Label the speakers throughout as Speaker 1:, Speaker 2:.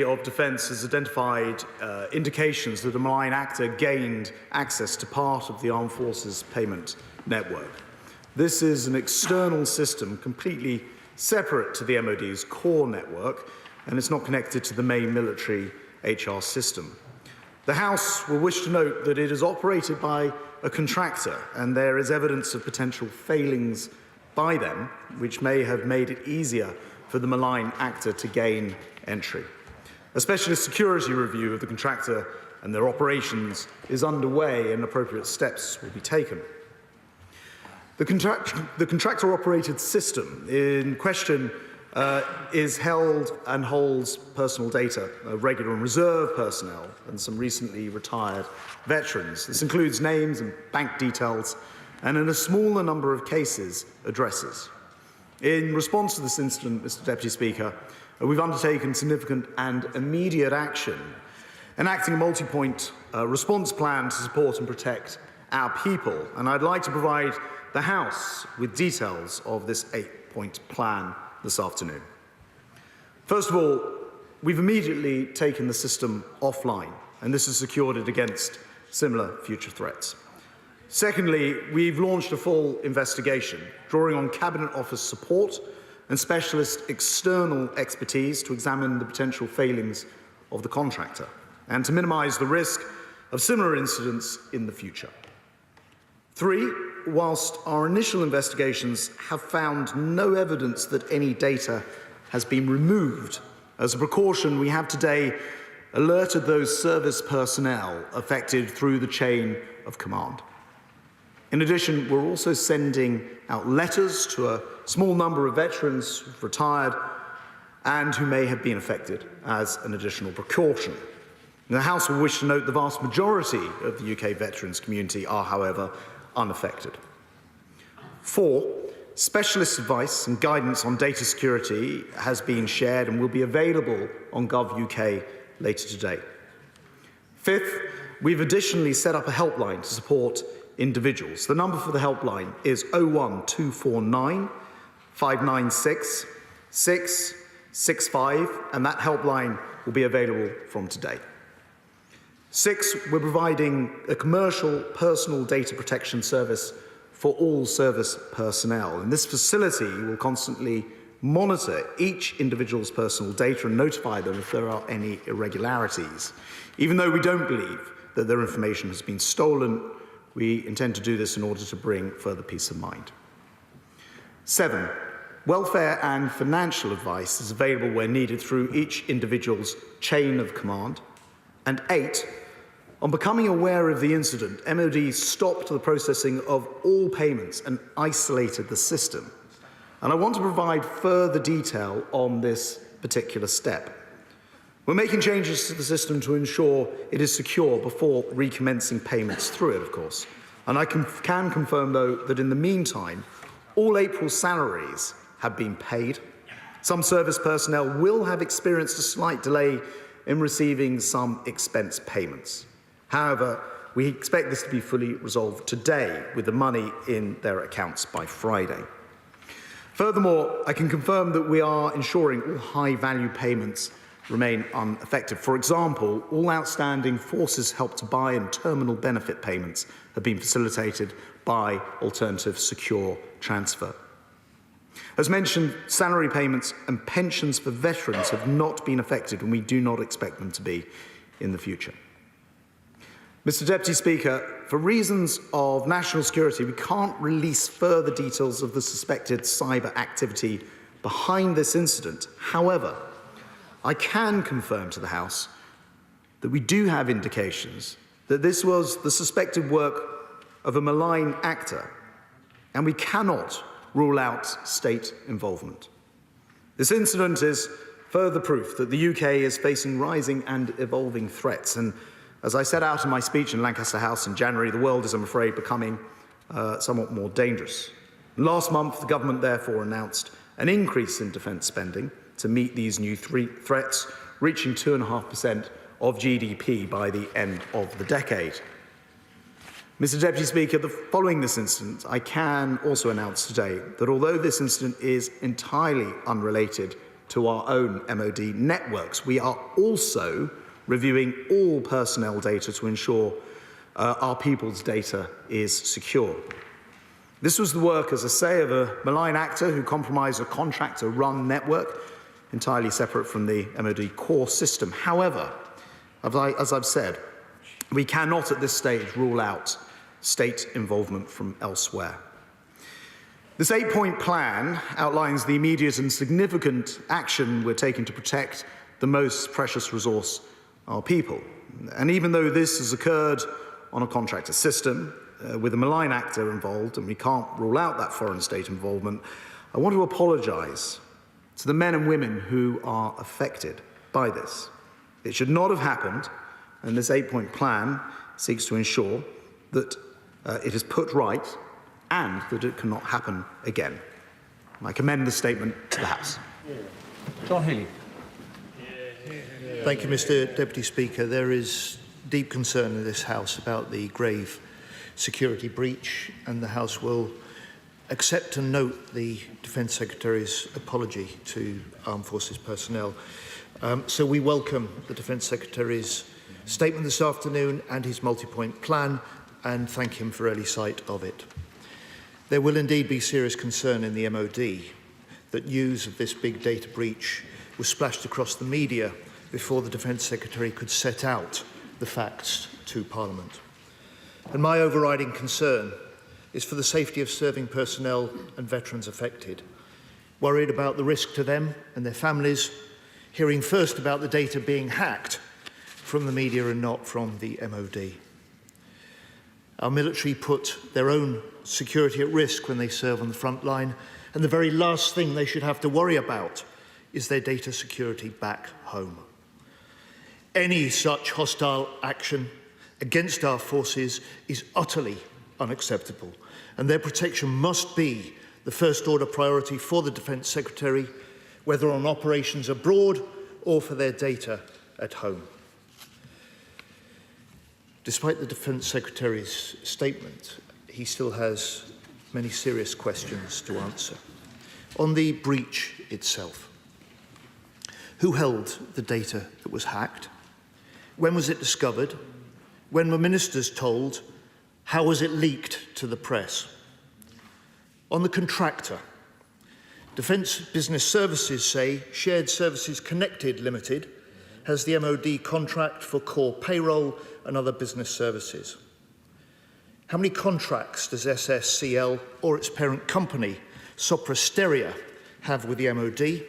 Speaker 1: of Defence has identified indications that a malign actor gained access to part of the Armed Forces payment network. This is an external system completely separate to the MoD's core network, and it's not connected to the main military HR system. The House will wish to note that it is operated by a contractor, and there is evidence of potential failings by them, which may have made it easier for the malign actor to gain entry. A specialist security review of the contractor and their operations is underway, and appropriate steps will be taken. The contractor-operated system in question is held and holds personal data of regular and reserve personnel and some recently retired veterans. This includes names and bank details, and in a smaller number of cases, addresses. In response to this incident, Mr. Deputy Speaker, we've undertaken significant and immediate action, enacting a multi-point response plan to support and protect our people. And I'd like to provide the House with details of this 8-point plan this afternoon. First of all, we've immediately taken the system offline, and this has secured it against similar future threats. Secondly, we've launched a full investigation, drawing on Cabinet Office support and specialist external expertise to examine the potential failings of the contractor and to minimise the risk of similar incidents in the future. 3, whilst our initial investigations have found no evidence that any data has been removed, as a precaution, we have today alerted those service personnel affected through the chain of command. In addition, we're also sending out letters to a small number of veterans who've retired and who may have been affected as an additional precaution. The House will wish to note the vast majority of the UK veterans community are, however, unaffected. 4, specialist advice and guidance on data security has been shared and will be available on Gov.uk later today. 5th, we've additionally set up a helpline to support individuals. The number for the helpline is 01249 596 665, and that helpline will be available from today. 6, we're providing a commercial personal data protection service for all service personnel, and this facility will constantly monitor each individual's personal data and notify them if there are any irregularities. Even though we don't believe that their information has been stolen, we intend to do this in order to bring further peace of mind. 7, welfare and financial advice is available where needed through each individual's chain of command. And 8, on becoming aware of the incident, MoD stopped the processing of all payments and isolated the system. And I want to provide further detail on this particular step. We're making changes to the system to ensure it is secure before recommencing payments through it, of course. And I can confirm, though, that in the meantime, all April's salaries have been paid. Some service personnel will have experienced a slight delay in receiving some expense payments. However, we expect this to be fully resolved today, with the money in their accounts by Friday. Furthermore, I can confirm that we are ensuring all high-value payments remain unaffected. For example, all outstanding Forces Help to Buy and terminal benefit payments have been facilitated by alternative secure transfer. As mentioned, salary payments and pensions for veterans have not been affected, and we do not expect them to be in the future. Mr. Deputy Speaker, for reasons of national security, we can't release further details of the suspected cyber activity behind this incident. However, I can confirm to the House that we do have indications that this was the suspected work of a malign actor, and we cannot rule out state involvement. This incident is further proof that the UK is facing rising and evolving threats, and as I set out in my speech in Lancaster House in January, the world is, I'm afraid, becoming somewhat more dangerous. Last month, the government therefore announced an increase in defence spending to meet these new threats, reaching 2.5% of GDP by the end of the decade. Mr. Deputy Speaker, following this incident, I can also announce today that although this incident is entirely unrelated to our own MoD networks. We are also reviewing all personnel data to ensure our people's data is secure. This was the work, as I say, of a malign actor who compromised a contractor-run network entirely separate from the MoD core system. However, as I've said, we cannot at this stage rule out state involvement from elsewhere. This 8-point plan outlines the immediate and significant action we're taking to protect the most precious resource, our people. And even though this has occurred on a contractor system with a malign actor involved, and we can't rule out that foreign state involvement, I want to apologise to the men and women who are affected by this. It should not have happened, and this 8-point plan seeks to ensure that it is put right and that it cannot happen again. I commend the statement to the House.
Speaker 2: John Healey.
Speaker 3: Thank you, Mr. Deputy Speaker. There is deep concern in this House about the grave security breach, and the House will accept and note the Defence Secretary's apology to Armed Forces personnel. So we welcome the Defence Secretary's statement this afternoon and his multi-point plan, and thank him for early sight of it. There will indeed be serious concern in the MoD that news of this big data breach was splashed across the media before the Defence Secretary could set out the facts to Parliament. And my overriding concern is for the safety of serving personnel and veterans affected, worried about the risk to them and their families, hearing first about the data being hacked from the media and not from the MoD. Our military put their own security at risk when they serve on the front line, and the very last thing they should have to worry about is their data security back home. Any such hostile action against our forces is utterly unacceptable, and their protection must be the first order priority for the Defence Secretary, whether on operations abroad or for their data at home. Despite the Defence Secretary's statement, he still has many serious questions to answer. On the breach itself, who held the data that was hacked? When was it discovered? When were ministers told? How was it leaked to the press? On the contractor, Defence Business Services say Shared Services Connected Limited has the MoD contract for core payroll and other business services. How many contracts does SSCL or its parent company, Sopra Steria, have with the MoD?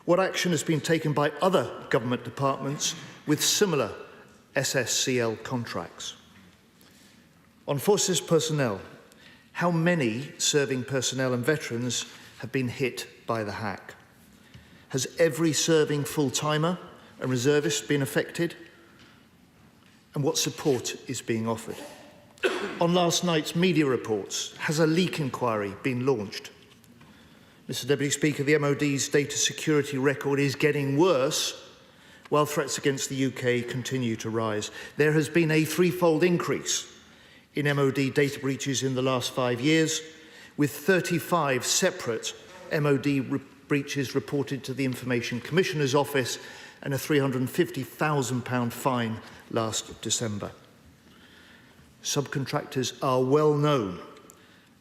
Speaker 3: What action has been taken by other government departments with similar SSCL contracts? On forces personnel, how many serving personnel and veterans have been hit by the hack? Has every serving full-timer and reservist been affected? And what support is being offered? On last night's media reports, has a leak inquiry been launched? Mr. Deputy Speaker, the MoD's data security record is getting worse while threats against the UK continue to rise. There has been a threefold increase in MoD data breaches in the last 5 years, with 35 separate MoD breaches reported to the Information Commissioner's Office and a £350,000 fine last December. Subcontractors are well known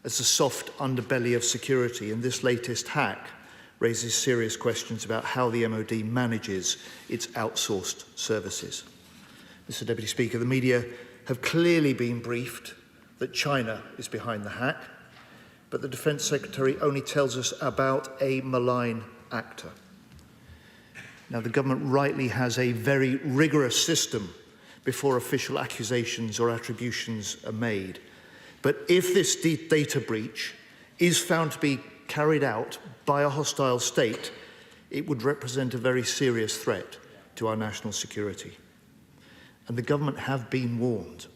Speaker 3: as the soft underbelly of security, and this latest hack raises serious questions about how the MoD manages its outsourced services. Mr. Deputy Speaker, the media have clearly been briefed that China is behind the hack, but the Defence Secretary only tells us about a malign actor. Now, the government rightly has a very rigorous system before official accusations or attributions are made. But if this data breach is found to be carried out by a hostile state, it would represent a very serious threat to our national security. And the government have been warned.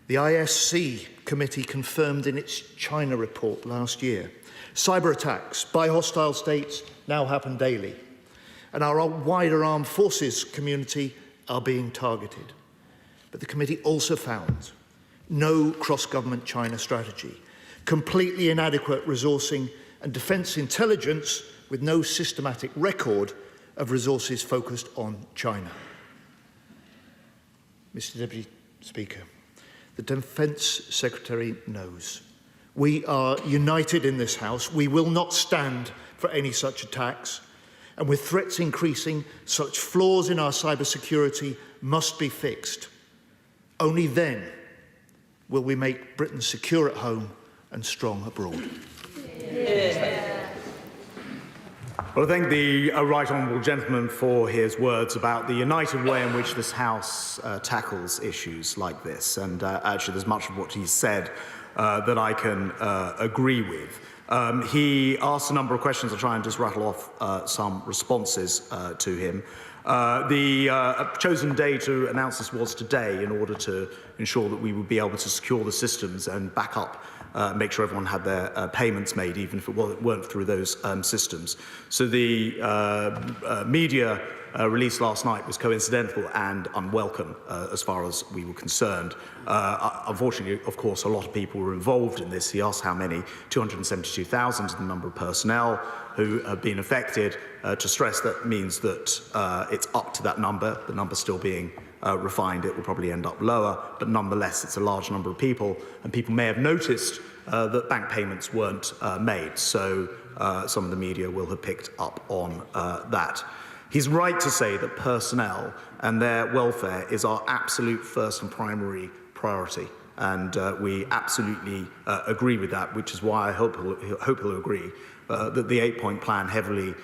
Speaker 3: The ISC committee confirmed in its China report last year, cyber attacks by hostile states now happen daily, and our wider armed forces community are being targeted. But the committee also found no cross-government China strategy, completely inadequate resourcing, and defence intelligence with no systematic record of resources focused on China. Mr. Deputy Speaker, the Defence Secretary knows. We are united in this House. We will not stand for any such attacks. And with threats increasing, such flaws in our cybersecurity must be fixed. Only then will we make Britain secure at home and strong abroad.
Speaker 1: Well, I thank the Right Honourable Gentleman for his words about the united way in which this House tackles issues like this. And actually, there's much of what he said that I can agree with. He asked a number of questions. I'll try and just rattle off some responses to him. The chosen day to announce this was today in order to ensure that we would be able to secure the systems and back up, make sure everyone had their payments made, even if it weren't through those systems. So the media release last night was coincidental and unwelcome as far as we were concerned. Unfortunately, of course, a lot of people were involved in this. He asked how many, 272,000 is the number of personnel who have been affected. To stress that means that it's up to that number, the number still being refined. It will probably end up lower, but nonetheless, it's a large number of people, and people may have noticed that bank payments weren't made, so some of the media will have picked up on that. He's right to say that personnel and their welfare is our absolute first and primary priority, and we absolutely agree with that, which is why I hope he'll agree that the 8-point plan heavily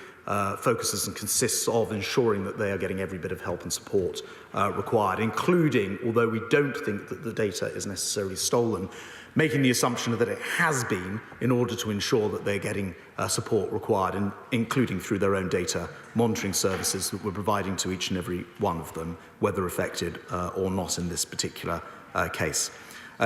Speaker 1: focuses and consists of ensuring that they are getting every bit of help and support required, including, although we don't think that the data is necessarily stolen, making the assumption that it has been in order to ensure that they're getting support required, and including through their own data monitoring services that we're providing to each and every one of them, whether affected or not in this particular case.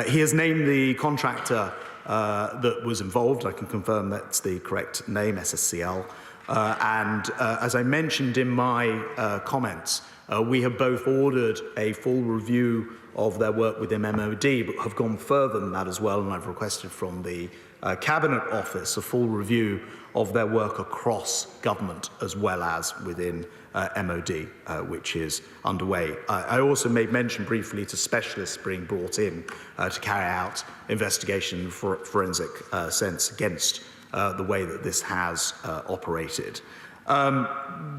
Speaker 1: He has named the contractor that was involved. I can confirm that's the correct name, SSCL. As I mentioned in my comments, we have both ordered a full review of their work within MoD, but have gone further than that as well, and I've requested from the Cabinet Office a full review of their work across government as well as within MoD, which is underway. I also made mention briefly to specialists being brought in to carry out investigation in forensic sense against the way that this has operated.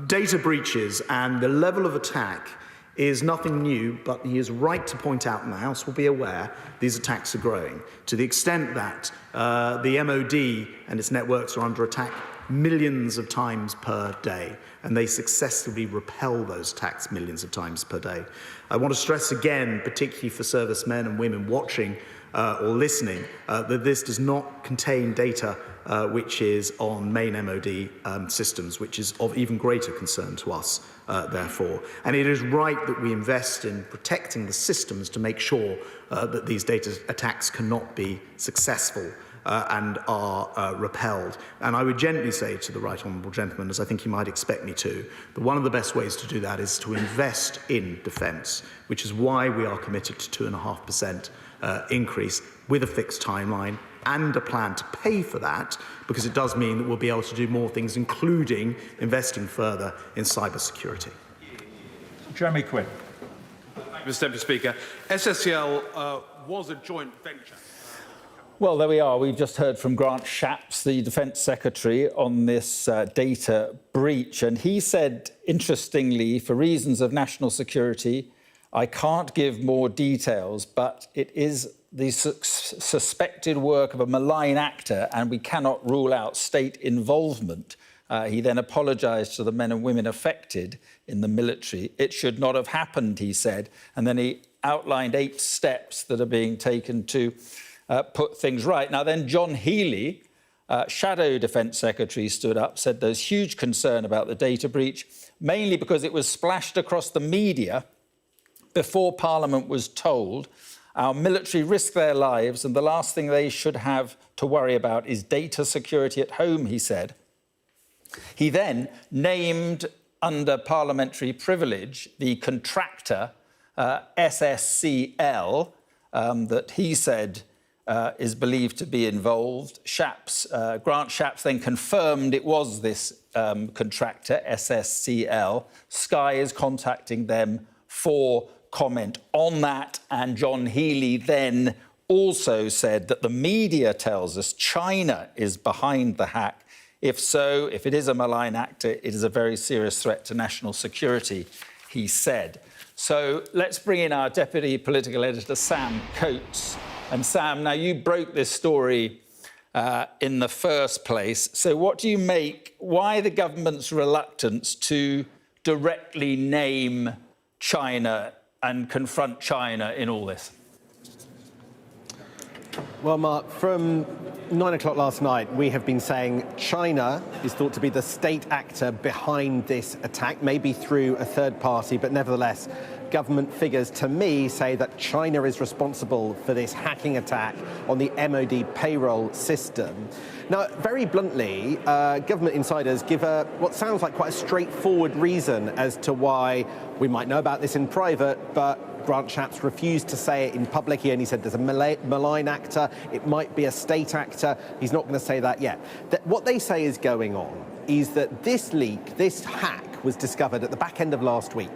Speaker 1: Data breaches and the level of attack is nothing new, but he is right to point out, and the House will be aware, these attacks are growing to the extent that the MoD and its networks are under attack millions of times per day, and they successfully repel those attacks millions of times per day. I want to stress again, particularly for servicemen and women watching or listening, that this does not contain data which is on main MoD systems, which is of even greater concern to us, therefore. And it is right that we invest in protecting the systems to make sure that these data attacks cannot be successful and are repelled. And I would gently say to the Right Honourable Gentleman, as I think he might expect me to, that one of the best ways to do that is to invest in defence, which is why we are committed to 2.5% increase with a fixed timeline and a plan to pay for that, because it does mean that we'll be able to do more things, including investing further in cybersecurity.
Speaker 2: Jeremy Quinn.
Speaker 4: Mr. Deputy Speaker, SSCL was a joint venture.
Speaker 2: Well, there we are. We've just heard from Grant Shapps, the Defence Secretary, on this data breach. And he said, interestingly, for reasons of national security, I can't give more details, but it is the suspected work of a malign actor, and we cannot rule out state involvement. He then apologised to the men and women affected in the military. It should not have happened, he said. And then he outlined 8 steps that are being taken to put things right. Now, then John Healey, Shadow Defence Secretary, stood up, said there's huge concern about the data breach, mainly because it was splashed across the media before Parliament was told. Our military risk their lives, and the last thing they should have to worry about is data security at home, he said. He then named, under parliamentary privilege, the contractor, SSCL, that he said is believed to be involved. Grant Shapps then confirmed it was this contractor, SSCL. Sky is contacting them for comment on that, and John Healey then also said that the media tells us China is behind the hack. If so, if it is a malign actor, it is a very serious threat to national security, he said. So let's bring in our Deputy Political Editor, Sam Coates. And Sam, now you broke this story in the first place. So what do you make, why the government's reluctance to directly name China and confront China in all this?
Speaker 5: Well, Mark, from 9 o'clock last night, we have been saying China is thought to be the state actor behind this attack, maybe through a third party, but nevertheless, government figures to me say that China is responsible for this hacking attack on the MoD payroll system. Now, very bluntly, government insiders give what sounds like quite a straightforward reason as to why we might know about this in private, but Grant Shapps refused to say it in public. He only said there's a malign actor. It might be a state actor. He's not going to say that yet. What they say is going on is that this leak, this hack, was discovered at the back end of last week.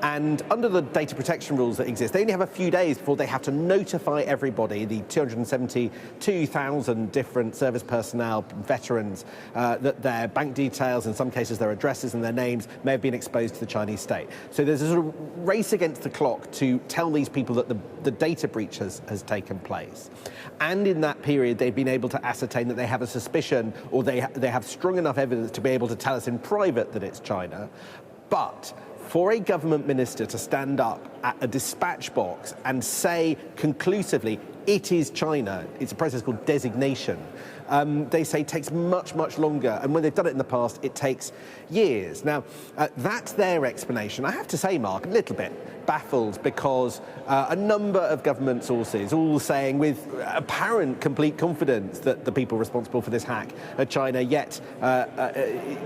Speaker 5: And under the data protection rules that exist, they only have a few days before they have to notify everybody, the 272,000 different service personnel, veterans, that their bank details, in some cases their addresses and their names, may have been exposed to the Chinese state. So there's a sort of race against the clock to tell these people that the data breach has taken place. And in that period, they've been able to ascertain that they have a suspicion, or they have strong enough evidence to be able to tell us in private that it's China. But for a government minister to stand up at a dispatch box and say conclusively, it is China, it's a process called designation, they say takes much, much longer. And when they've done it in the past, it takes years. Now, that's their explanation. I have to say, Mark, a little bit baffled, because a number of government sources all saying with apparent complete confidence that the people responsible for this hack are China, yet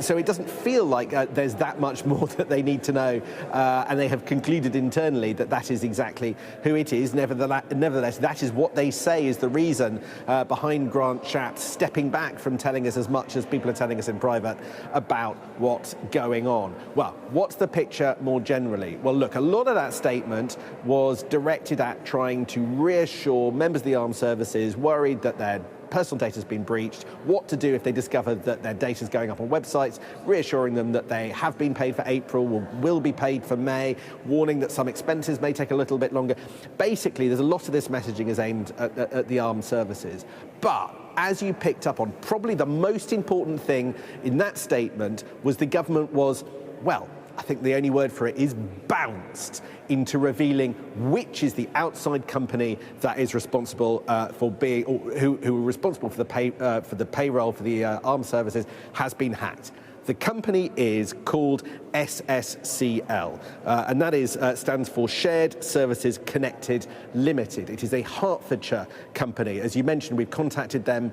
Speaker 5: so it doesn't feel like there's that much more that they need to know, and they have concluded internally that that is exactly who it is. Nevertheless, that is what they say is the reason behind Grant Shapps stepping back from telling us as much as people are telling us in private about what's going on. Well, what's the picture more generally? Well, look, a lot of that statement was directed at trying to reassure members of the armed services worried that their personal data has been breached, what to do if they discover that their data is going up on websites, reassuring them that they have been paid for April, will be paid for May, warning that some expenses may take a little bit longer. Basically, there's a lot of this messaging is aimed at the armed services. But as you picked up on, probably the most important thing in that statement was the government was, well, I think the only word for it is bounced into revealing which is the outside company that is responsible for being, or who are responsible for the payroll for the armed services has been hacked. The company is called SSCL, and that stands for Shared Services Connected Limited. It is a Hertfordshire company. As you mentioned, we've contacted them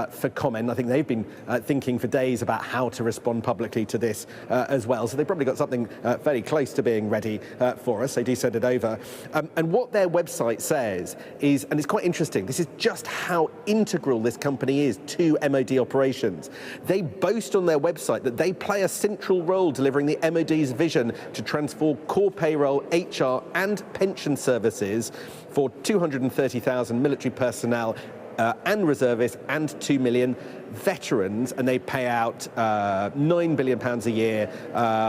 Speaker 5: for comment. I think they've been thinking for days about how to respond publicly to this as well. So they've probably got something fairly close to being ready for us. They do send it over. And what their website says is, and it's quite interesting, this is just how integral this company is to MoD operations. They boast on their website that they play a central role delivering the MoD's vision to transform core payroll, HR and pension services for 230,000 military personnel and reservists and 2 million veterans, and they pay out £9 billion a year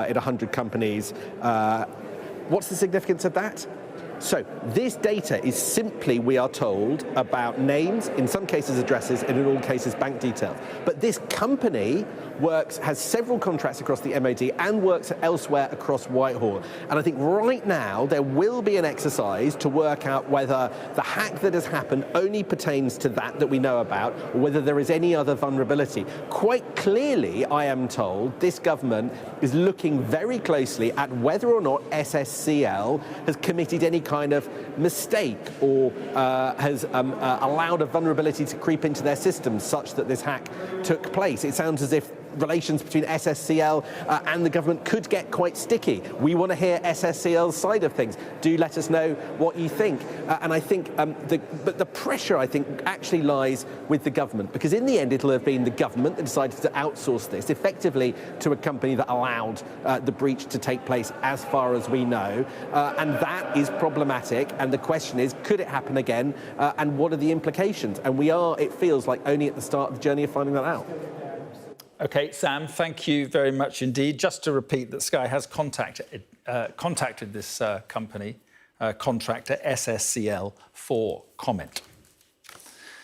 Speaker 5: in 100 companies. What's the significance of that? So this data is simply, we are told, about names, in some cases addresses, and in all cases bank details. But this company has several contracts across the MoD and works elsewhere across Whitehall. And I think right now there will be an exercise to work out whether the hack that has happened only pertains to that we know about, or whether there is any other vulnerability. Quite clearly, I am told, this government is looking very closely at whether or not SSCL has committed any kind of mistake or has allowed a vulnerability to creep into their systems such that this hack took place. It sounds as if relations between SSCL and the government could get quite sticky. We want to hear SSCL's side of things. Do let us know what you think. And I think the pressure, I think, actually lies with the government, because in the end it'll have been the government that decided to outsource this effectively to a company that allowed the breach to take place, as far as we know. And that is problematic. And the question is, could it happen again? And what are the implications? And we are, it feels like, only at the start of the journey of finding that out.
Speaker 2: OK, Sam, thank you very much indeed. Just to repeat that Sky has contacted this company, contractor SSCL, for comment.